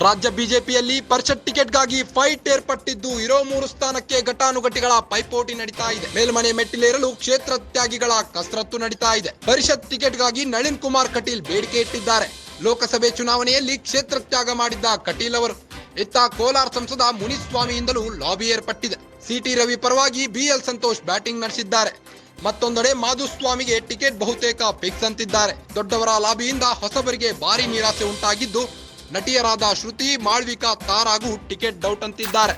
ರಾಜ್ಯ ಬಿಜೆಪಿಯಲ್ಲಿ ಪರಿಷತ್ ಟಿಕೆಟ್ಗಾಗಿ ಫೈಟ್ ಏರ್ಪಟ್ಟಿದ್ದು ಇರೋ 3 ಸ್ಥಾನಕ್ಕೆ ಘಟಾನುಘಟಿಗಳ ಪೈಪೋಟಿ ನಡೀತಾ ಇದೆ. ಮೇಲ್ಮನೆ ಮೆಟ್ಟಿಲೇರಲು ಕ್ಷೇತ್ರ ತ್ಯಾಗಿಗಳ ಕಸರತ್ತು ನಡೀತಾ ಇದೆ. ಪರಿಷತ್ ಟಿಕೆಟ್ಗಾಗಿ ನಳಿನ್ ಕುಮಾರ್ ಕಟೀಲ್ ಬೇಡಿಕೆ ಇಟ್ಟಿದ್ದಾರೆ. ಲೋಕಸಭೆ ಚುನಾವಣೆಯಲ್ಲಿ ಕ್ಷೇತ್ರ ತ್ಯಾಗ ಮಾಡಿದ್ದ ಕಟೀಲ್ ಅವರು ಇತ್ತ ಕೋಲಾರ ಸಂಸದ ಮುನಿಸ್ವಾಮಿಯಿಂದಲೂ ಲಾಬಿ ಏರ್ಪಟ್ಟಿದೆ. ಸಿಟಿ ರವಿ ಪರವಾಗಿ ಬಿಎಲ್ ಸಂತೋಷ್ ಬ್ಯಾಟಿಂಗ್ ನಡೆಸಿದ್ದಾರೆ. ಮತ್ತೊಂದೆಡೆ ಮಾಧುಸ್ವಾಮಿಗೆ ಟಿಕೆಟ್ ಬಹುತೇಕ ಫಿಕ್ಸ್ ಅಂತಿದ್ದಾರೆ. ದೊಡ್ಡವರ ಲಾಬಿಯಿಂದ ಹೊಸಬರಿಗೆ ಭಾರಿ ನಿರಾಸೆ ಉಂಟಾಗಿದ್ದು ನಟಿಯರಾದ ಶ್ರುತಿ, ಮಾಳ್ವಿಕಾ, ತಾರಾಗೂ ಟಿಕೆಟ್ ಡೌಟ್ ಅಂತಿದ್ದಾರೆ.